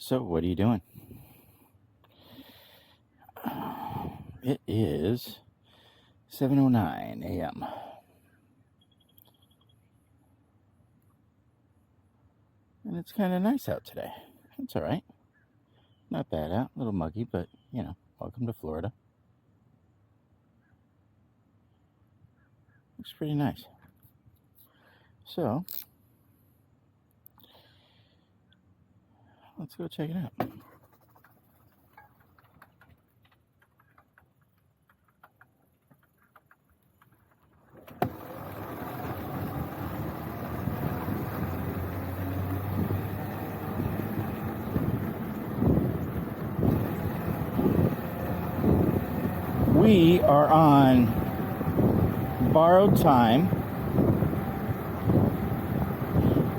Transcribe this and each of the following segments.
So, what are you doing? It is 7:09 a.m. And it's kind of nice out today. It's all right. Not bad out. A little muggy, but, welcome to Florida. Looks pretty nice. So, let's go check it out. We are on borrowed time.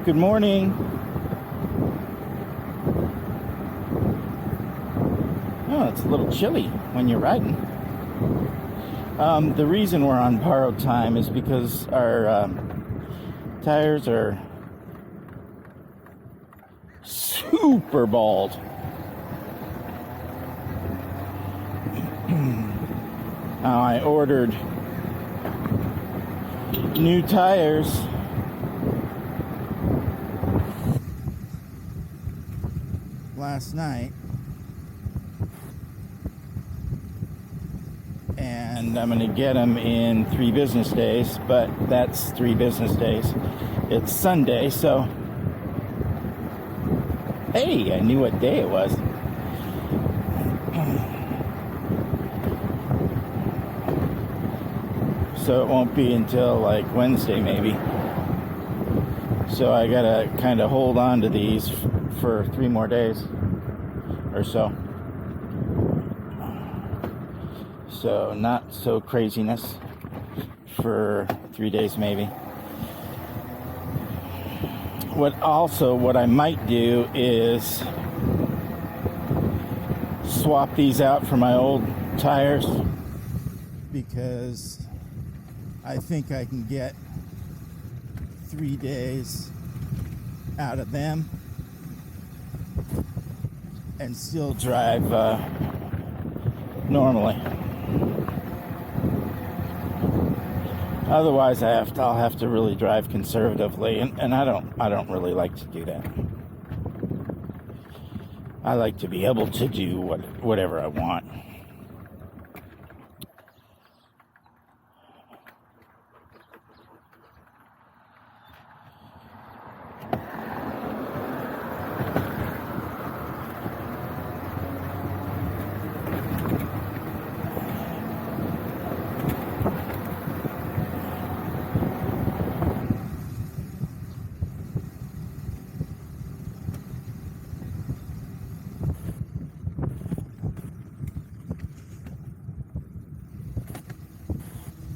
Good morning. Oh, it's a little chilly when you're riding. The reason we're on borrowed time is because our tires are super bald. I ordered new tires last night, and I'm going to get them in 3 business days, but that's 3 business days. It's Sunday, so hey, I knew what day it was. So it won't be until like Wednesday maybe. So I gotta kind of hold on to these for 3 more days or so. So not so craziness for 3 days maybe. What I might do is swap these out for my old tires, because I think I can get 3 days out of them and still drive normally. Otherwise, I'll have to really drive conservatively, and I don't really like to do that. I like to be able to do whatever I want.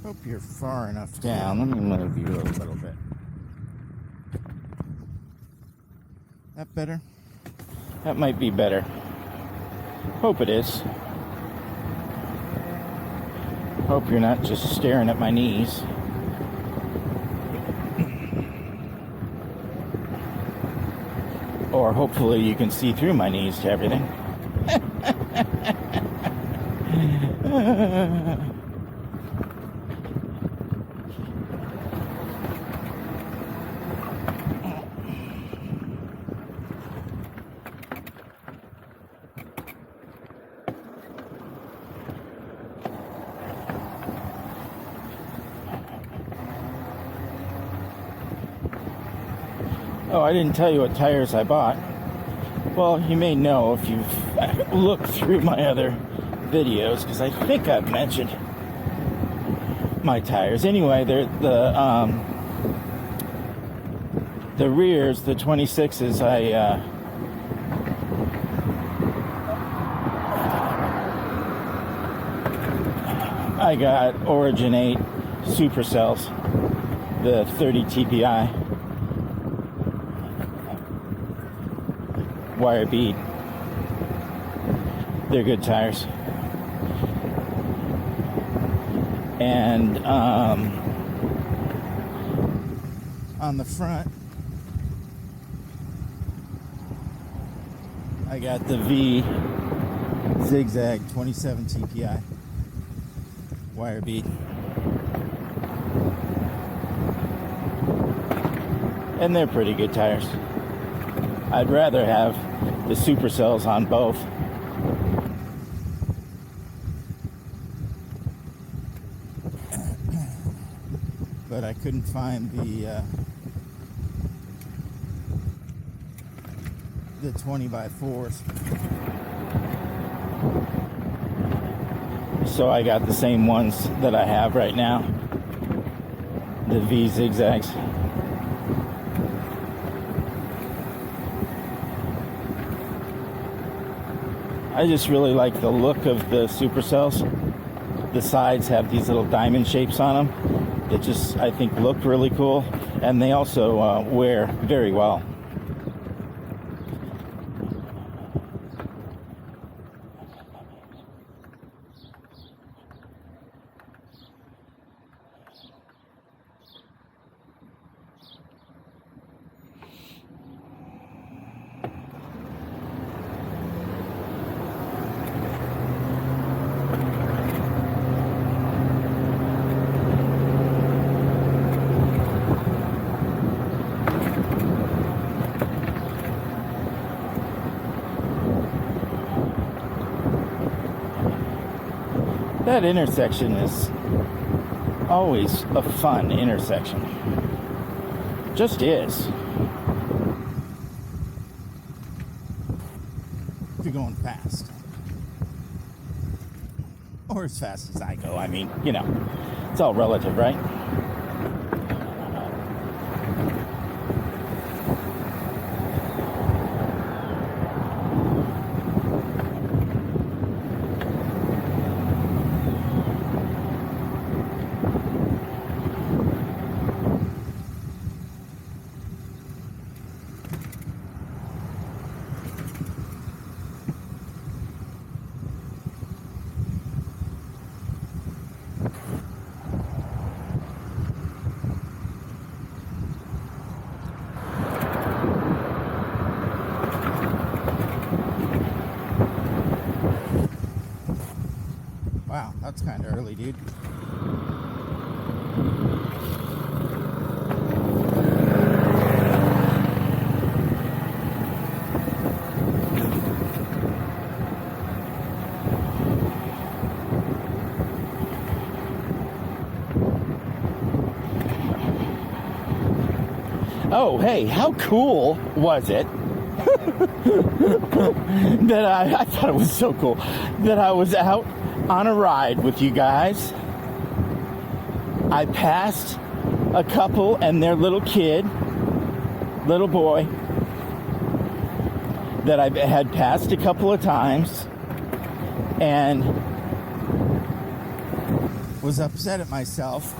Hope you're far enough down. Let me move you a little bit. That better? That might be better. Hope it is. Hope you're not just staring at my knees. Or hopefully you can see through my knees to everything. Oh, I didn't tell you what tires I bought. Well, you may know if you've looked through my other videos, because I think I've mentioned my tires. Anyway, they're the rears, the 26s, I got Origin 8 Supercells, the 30 TPI. Wire bead. They're good tires. And on the front, I got the V Zigzag 27 TPI wire bead. And they're pretty good tires. I'd rather have the supercells on both. But I couldn't find the 20x4s. So I got the same ones that I have right now. The V Zigzags. I just really like the look of the supercells. The sides have these little diamond shapes on them that just, I think, look really cool. And they also wear very well. That intersection is always a fun intersection. Just is. If you're going fast. Or as fast as I go. I mean, you know, it's all relative, right? Wow, that's kind of early, dude. Oh, hey, how cool was it that I thought it was so cool that I was out on a ride with you guys. I passed a couple and their little boy that I had passed a couple of times and was upset at myself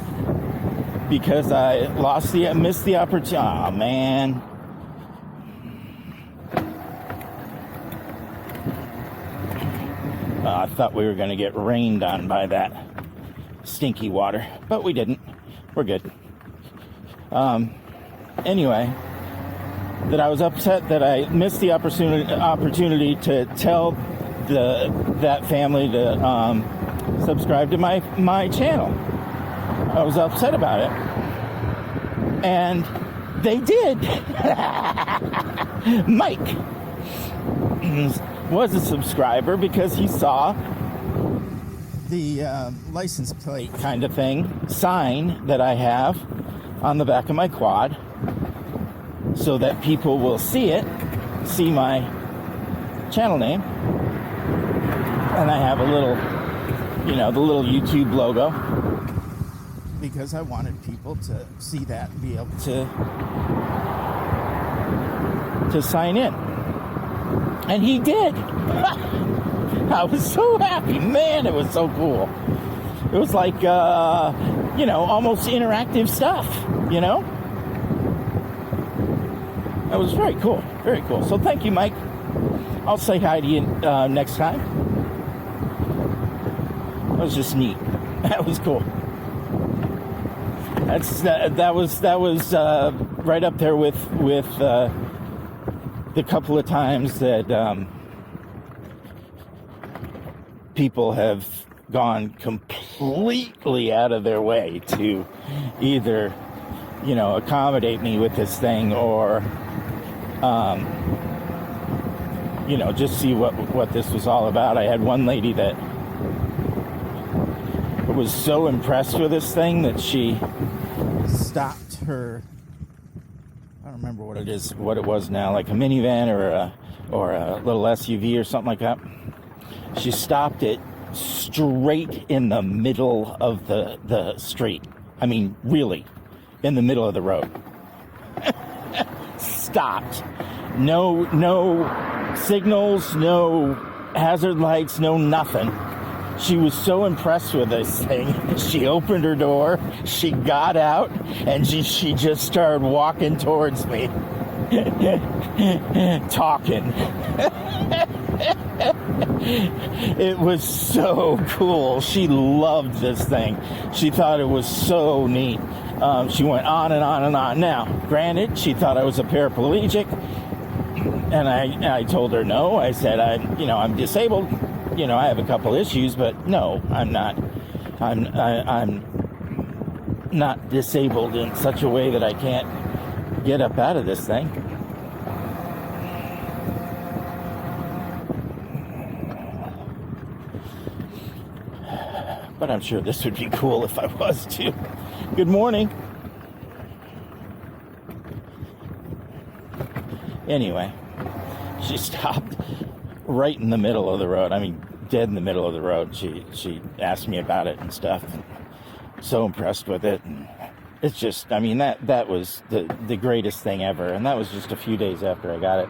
because I missed the opportunity. Oh, man. I thought we were going to get rained on by that stinky water, but we didn't. We're good. Anyway, that I was upset that I missed the opportunity to tell that family to subscribe to my channel. I was upset about it, and they did. Mike was a subscriber because he saw the license plate kind of thing sign that I have on the back of my quad, so that people will see my channel name, and I have a little, the little YouTube logo, because I wanted people to see that and be able to sign in. And he did. I was so happy. Man, it was so cool. It was like, almost interactive stuff, That was very cool. Very cool. So thank you, Mike. I'll say hi to you next time. That was just neat. That was cool. That was right up there with the couple of times that people have gone completely out of their way to either, accommodate me with this thing or, just see what this was all about. I had one lady that was so impressed with this thing that she stopped her, I don't remember what it was now, like a minivan or a little SUV or something like that. She stopped it straight in the middle of the street. I mean, really, in the middle of the road. Stopped. No signals, no hazard lights, no nothing. She was so impressed with this thing. She opened her door, she got out, and she just started walking towards me. Talking. It was so cool. She loved this thing. She thought it was so neat. She went on and on and on. Now, granted, she thought I was a paraplegic, and I told her no. I said I'm disabled. I have a couple issues, but no, I'm not. I'm not disabled in such a way that I can't get up out of this thing. But I'm sure this would be cool if I was too. Good morning. Anyway, she stopped right in the middle of the road. I mean, dead in the middle of the road. She asked me about it and stuff. And so impressed with it. And it's just, that was the greatest thing ever. And that was just a few days after I got it.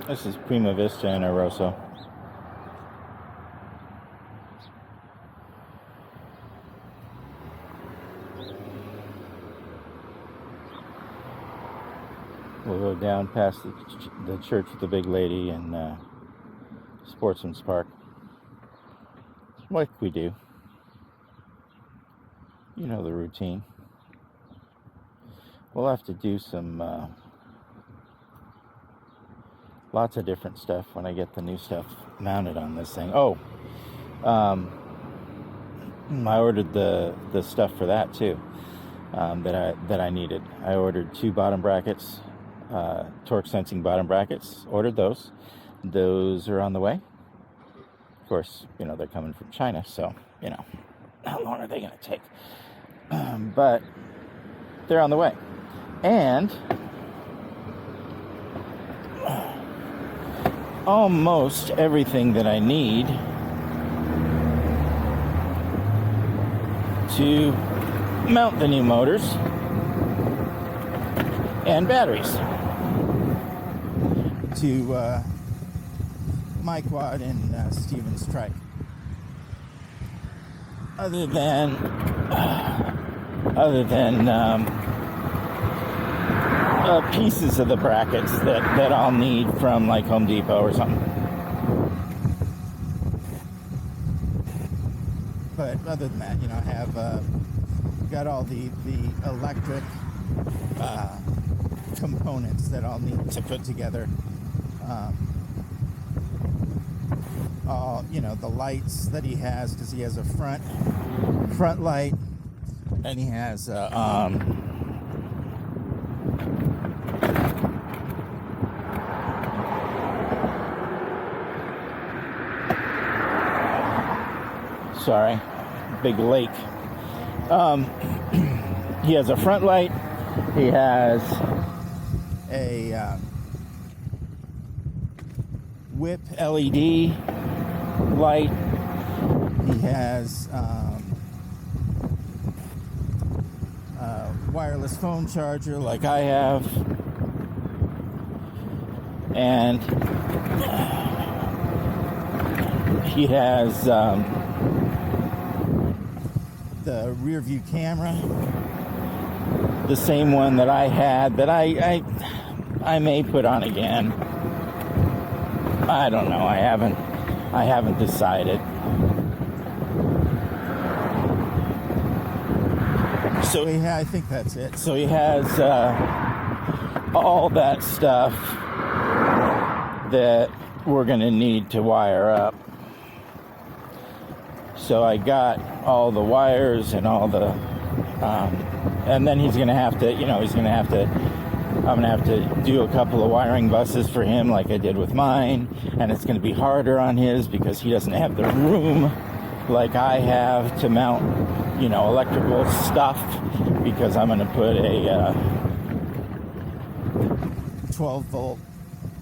This is Prima Vista in Aroso. We'll go down past the church with the big lady and Sportsman's Park. Like we do. You know the routine. We'll have to do some lots of different stuff when I get the new stuff mounted on this thing. I ordered the stuff for that too, that I needed. I ordered 2 bottom brackets, torque sensing bottom brackets. Ordered those. Those are on the way. Of course, they're coming from China, so how long are they going to take? But they're on the way, and almost everything that I need to mount the new motors and batteries to my quad and Steven's trike. Other than pieces of the brackets that I'll need from like Home Depot or something. But other than that, I have got all the electric components that I'll need to put together. The lights that he has, because he has a front light, and he has sorry, big lake. He has a front light. He has a whip LED light. He has wireless phone charger like I have, and he has the rear view camera, the same one that I had that I may put on again. I don't know. I haven't decided. So I think that's it. So he has all that stuff that we're going to need to wire up. So I got all the wires and all the, and then he's going to have to, I'm going to have to do a couple of wiring buses for him like I did with mine. And it's going to be harder on his because he doesn't have the room like I have to mount, electrical stuff, because I'm going to put a 12 volt,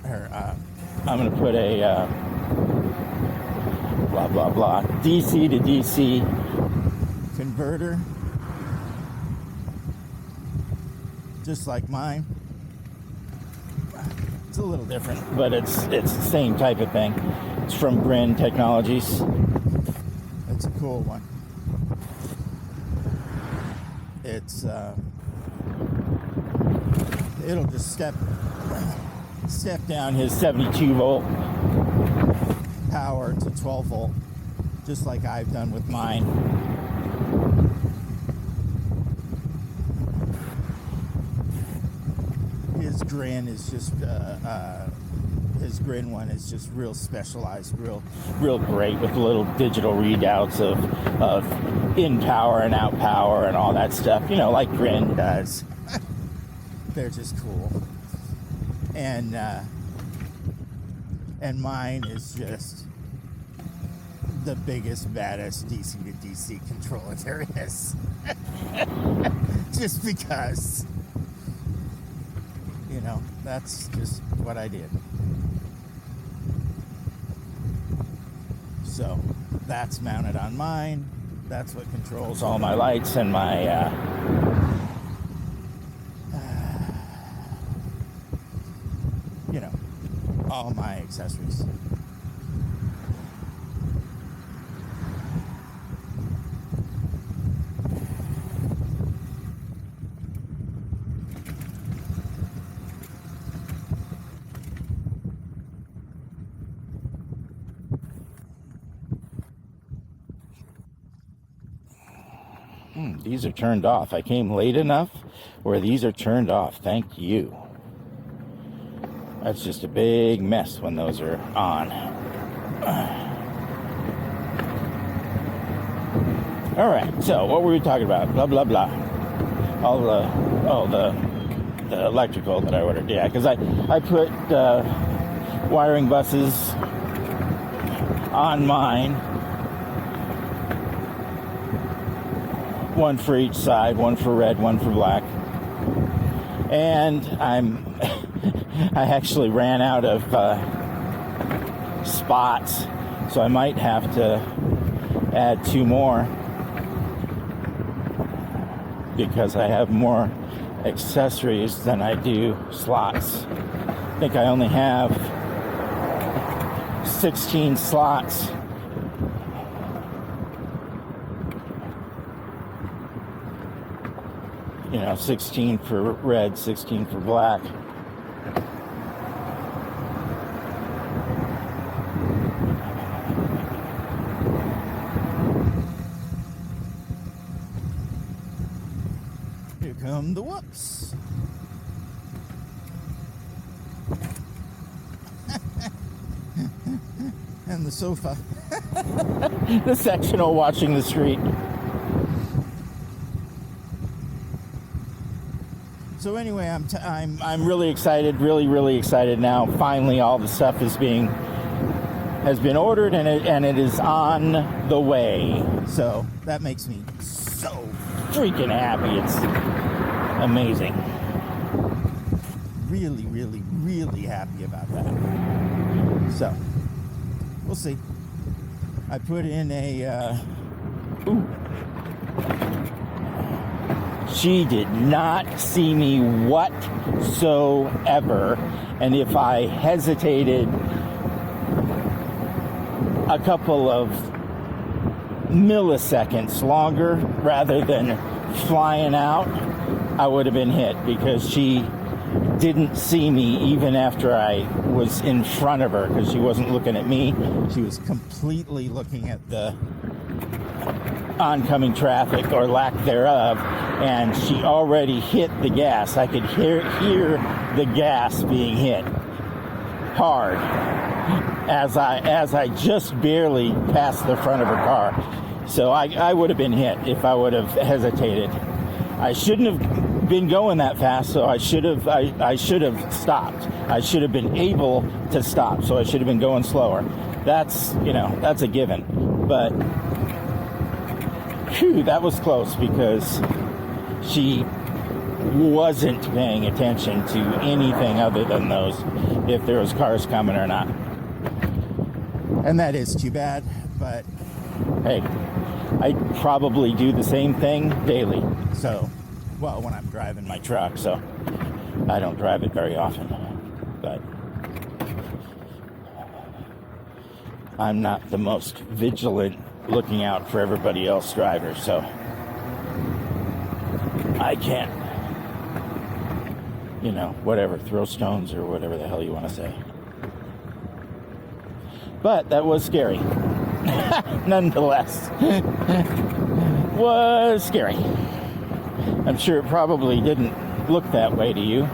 or I'm going to put a blah, blah, blah, DC to DC converter, just like mine. It's a little different, but it's the same type of thing. It's from Grin Technologies. It's a cool one. It's it'll just step down his 72 volt power to 12 volt, just like I've done with mine. His Grin is just his Grin one is just real specialized, real great, with little digital readouts of in power and out power and all that stuff, like Grin does. They're just cool. And mine is just the biggest, baddest DC to DC controller there is. Just because, that's just what I did. So that's mounted on mine. That's what controls all my lights and my all my accessories. These are turned off. I came late enough where these are turned off. Thank you. That's just a big mess when those are on. All right, so what were we talking about? Blah, blah, blah. All the electrical that I ordered. Yeah, because I put wiring buses on mine. One for each side, one for red, one for black. And I actually ran out of spots, so I might have to add 2 more, because I have more accessories than I do slots. I think I only have 16 slots. You know, 16 for red, 16 for black. Here come the whoops. And the sofa. The sectional watching the street. So anyway, I'm really excited, really excited now. Finally, all the stuff has been ordered, and it is on the way. So that makes me so freaking happy. It's amazing. Really happy about that. So we'll see. I put in a She did not see me whatsoever, and if I hesitated a couple of milliseconds longer rather than flying out, I would have been hit, because she didn't see me even after I was in front of her, because she wasn't looking at me. She was completely looking at the oncoming traffic, or lack thereof, and she already hit the gas. I could hear the gas being hit hard as I just barely passed the front of her car. So I would have been hit if I would have hesitated. I shouldn't have been going that fast, so I should have stopped. I should have been able to stop, so I should have been going slower. That's a given. But phew, that was close, because she wasn't paying attention to anything other than those, if there was cars coming or not. And that is too bad, but hey, I probably do the same thing daily. So, well, when I'm driving my truck, so I don't drive it very often, but I'm not the most vigilant looking out for everybody else drivers, so I can't, whatever, throw stones or whatever the hell you want to say. But that was scary. Nonetheless. Was scary. I'm sure it probably didn't look that way to you,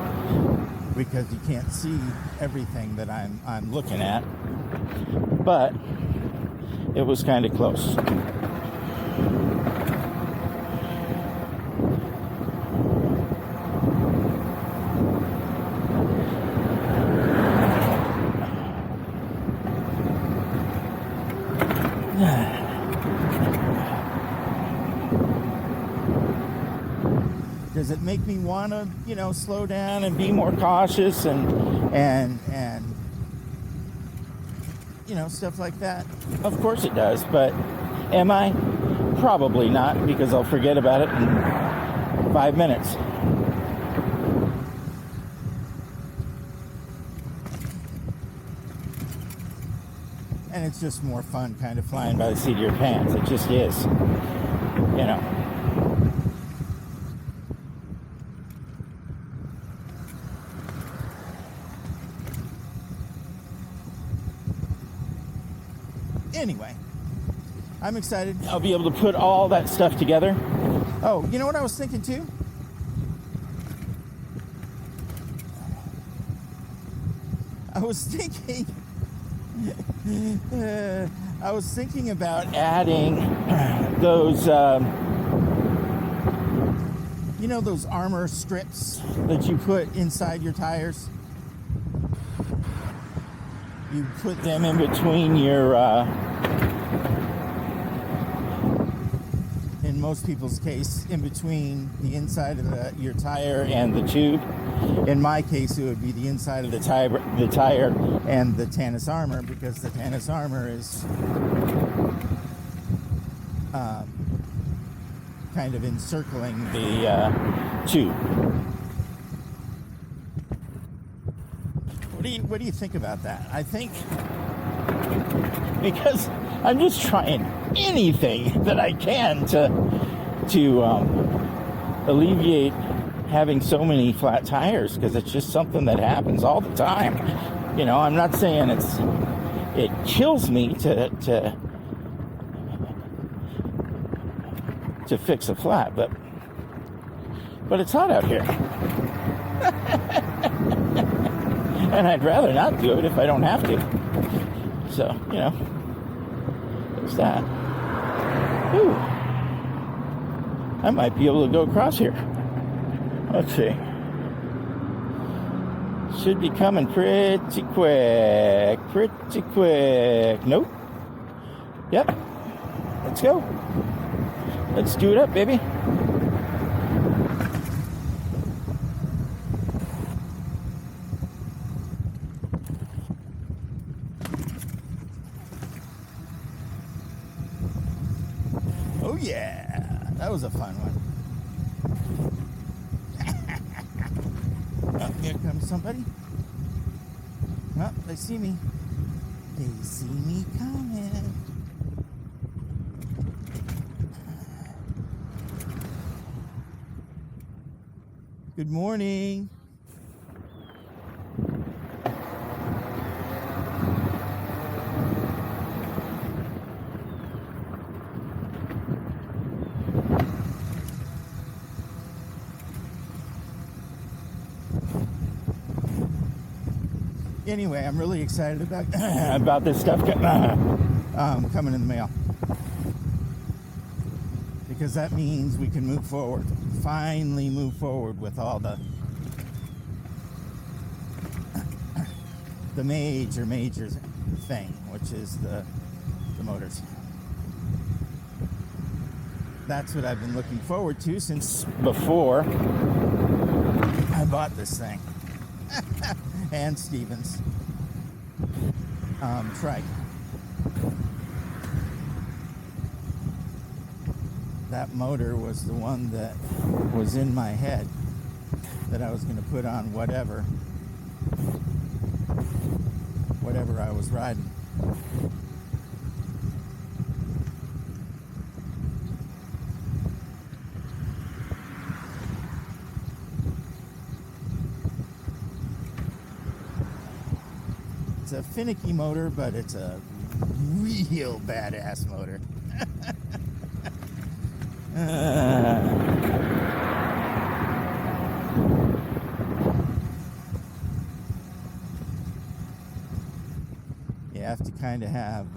because you can't see everything that I'm looking at. But it was kind of close. Does it make me want to, slow down and be more cautious and stuff like that? Of course it does, but am I? Probably not, because I'll forget about it in 5 minutes. And it's just more fun kind of flying by the seat of your pants. It just is. Anyway, I'm excited. I'll be able to put all that stuff together. Oh, you know what I was thinking too? I was thinking about adding those, those armor strips that you put inside your tires. You put them in between your, in most people's case, in between the inside of your tire and the tube. In my case, it would be the inside of the tire and the Tannis armor, because the Tannis armor is kind of encircling the tube. What do you think about that? I think, because I'm just trying anything that I can to alleviate having so many flat tires, because it's just something that happens all the time. I'm not saying it kills me to fix a flat, but it's hot out here. And I'd rather not do it if I don't have to. So, there's that. Ooh. I might be able to go across here. Let's see. Should be coming pretty quick. Pretty quick. Nope. Yep. Let's go. Let's do it up, baby. Oh yeah, that was a fun one. Oh, here comes somebody. Oh, they see me. They see me coming. Good morning. Anyway, I'm really excited about about this stuff coming in the mail, because that means we can move forward, finally move forward with all the major thing, which is the motors. That's what I've been looking forward to since before I bought this thing. And Stevens trike. That motor was the one that was in my head that I was going to put on whatever I was riding. It's a finicky motor, but it's a real badass motor. You have to kind of have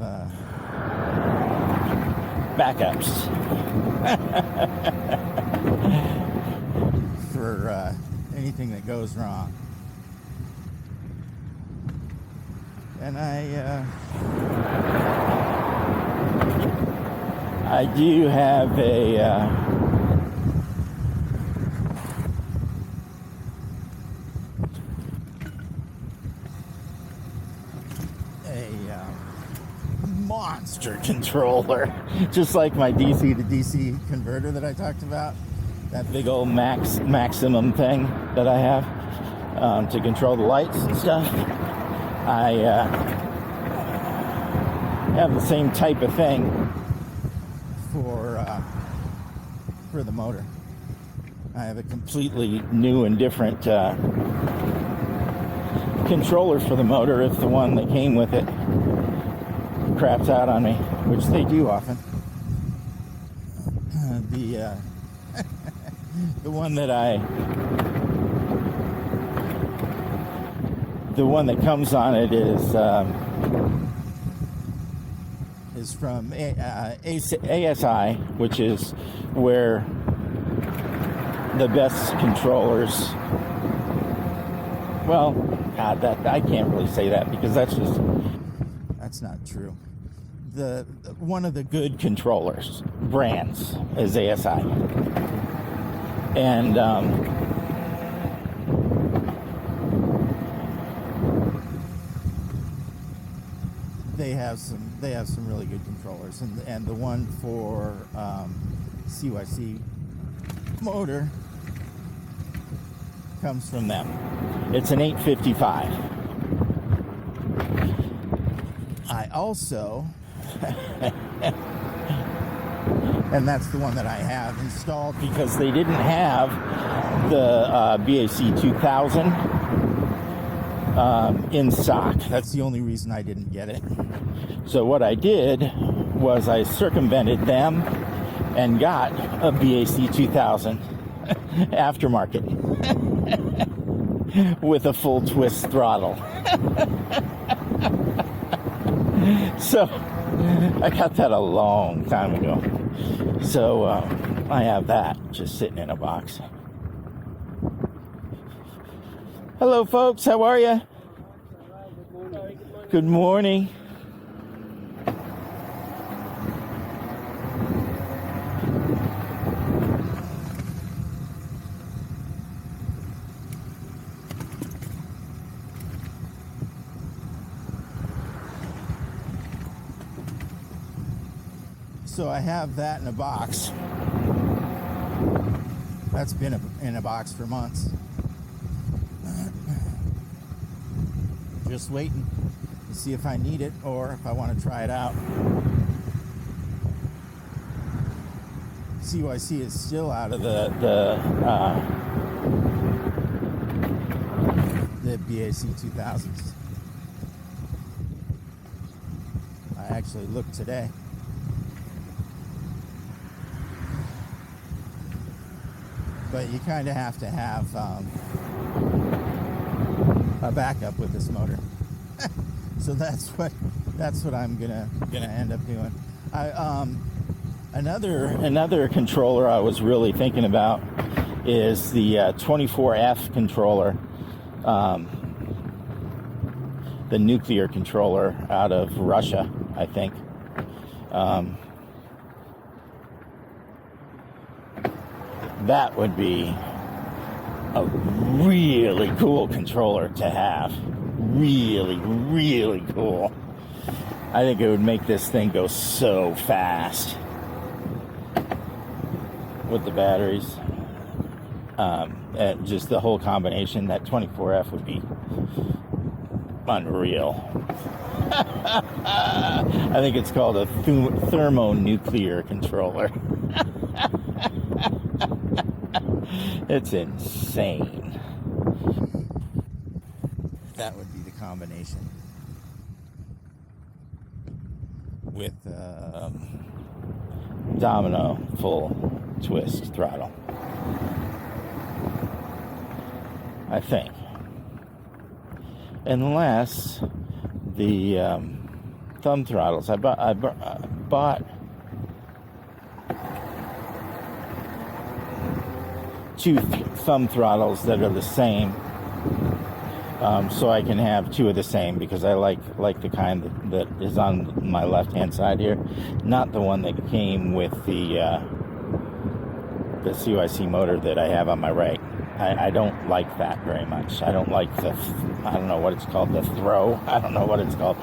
backups for anything that goes wrong. And I do have a monster controller, just like my DC to DC converter that I talked about, that big old maximum thing that I have to control the lights and stuff. I have the same type of thing for the motor. I have a completely new and different controller for the motor if the one that came with it craps out on me, which they do often. The one that comes on it is from ASI, which is where the best controllers. Well, God, that I can't really say that because that's not true. One of the good controllers brands is ASI, and they have some really good controllers, and the one for CYC motor comes from them. It's an 855. I also and that's the one that I have installed because they didn't have the BAC 2000 in stock. That's the only reason I didn't get it. So what I did was I circumvented them and got a BAC 2000 aftermarket with a full twist throttle. So I got that a long time ago. So I have that just sitting in a box. Hello, folks. How are you? Good morning. So I have that in a box. That's been in a box for months. Just waiting to see if I need it or if I want to try it out. CYC is still out of the the BAC 2000s. I actually looked today. But you kind of have to have a backup with this motor. So that's what I'm gonna end up doing. Another controller I was really thinking about is the 24F controller, the nuclear controller out of Russia, I think. That would be a really cool controller to have. Really, really cool. I think it would make this thing go so fast with the batteries. Just the whole combination, that 24F would be unreal. I think it's called a thermonuclear controller. It's insane. That would be the combination with domino full twist throttle, I think, unless the thumb throttles. I bought two thumb throttles that are the same, so I can have two of the same, because I like the kind that is on my left hand side here, not the one that came with the CYC motor that I have on my right. I don't like that very much. I don't like I don't know what it's called, the throw. I don't know what it's called.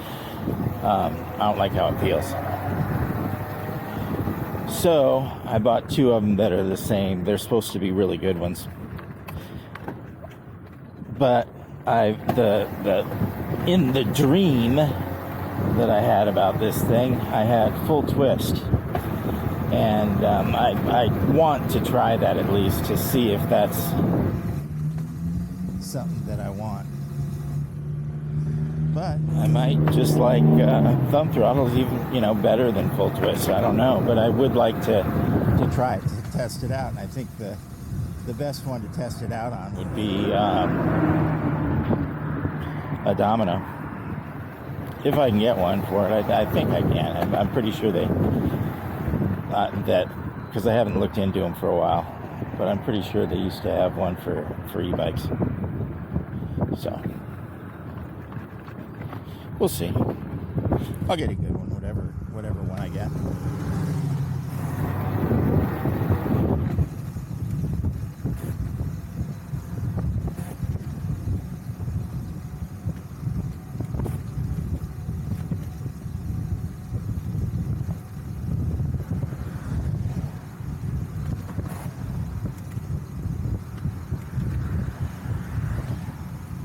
I don't like how it feels. So I bought two of them that are the same. They're supposed to be really good ones. But in the dream that I had about this thing, I had full twist. And I want to try that at least, to see if that's something that I want. But I might just like thumb throttles even, better than full twist. I don't know, but I would like to try it, to test it out. And I think the best one to test it out on would be a domino. If I can get one for it, I think I can. I'm pretty sure they that, because I haven't looked into them for a while, but I'm pretty sure they used to have one for e-bikes. So we'll see. I'll get a good one, whatever one I get.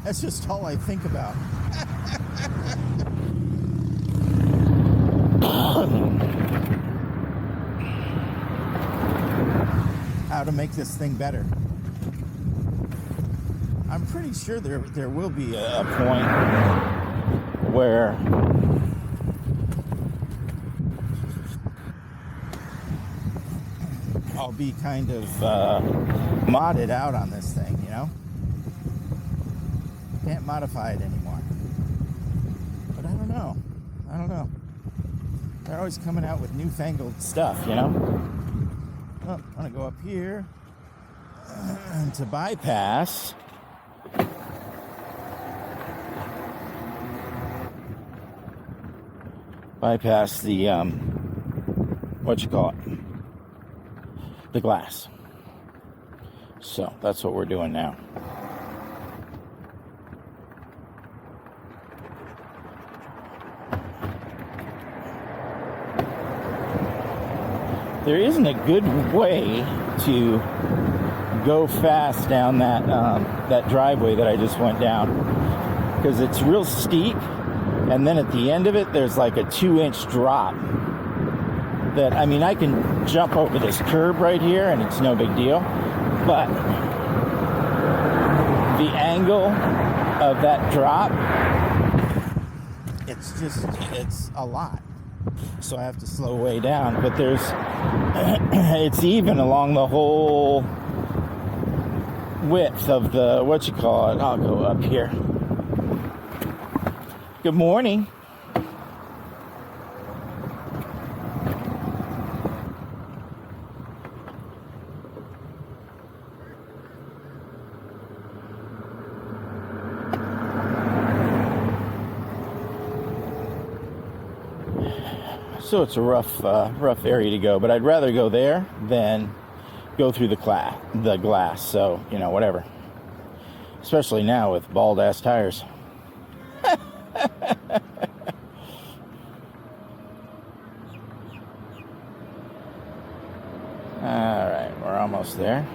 That's just all I think about. How to make this thing better. I'm pretty sure there will be a point where I'll be kind of modded out on this thing, Can't modify it anymore. But I don't know. They're always coming out with newfangled stuff, Oh, I'm gonna go up here to bypass the the glass. So that's what we're doing now. There isn't a good way to go fast down that driveway that I just went down, because it's real steep, and then at the end of it there's like a 2-inch drop that, I can jump over this curb right here and it's no big deal, but the angle of that drop, it's a lot. So I have to slow way down. But there's, it's even along the whole width of the, what you call it. I'll go up here. Good morning. So it's a rough area to go, but I'd rather go there than go through the glass. So, you know, whatever. Especially now with bald ass tires. All right, we're almost there.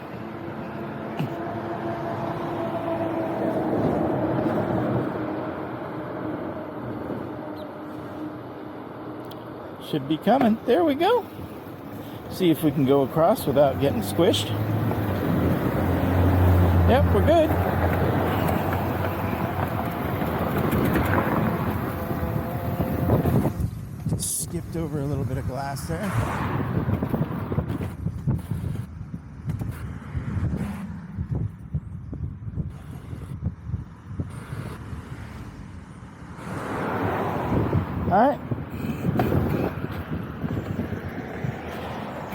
Should be coming. There we go. See if we can go across without getting squished. Yep, we're good. Skipped over a little bit of glass there. All right.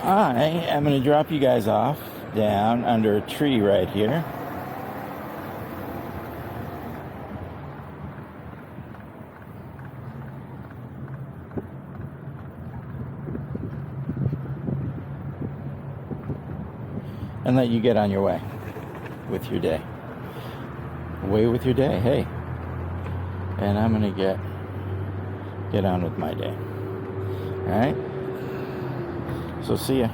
I am going to drop you guys off down under a tree right here. And let you get on your way with your day. Away with your day, hey. And I'm going to get on with my day. All right? So see ya.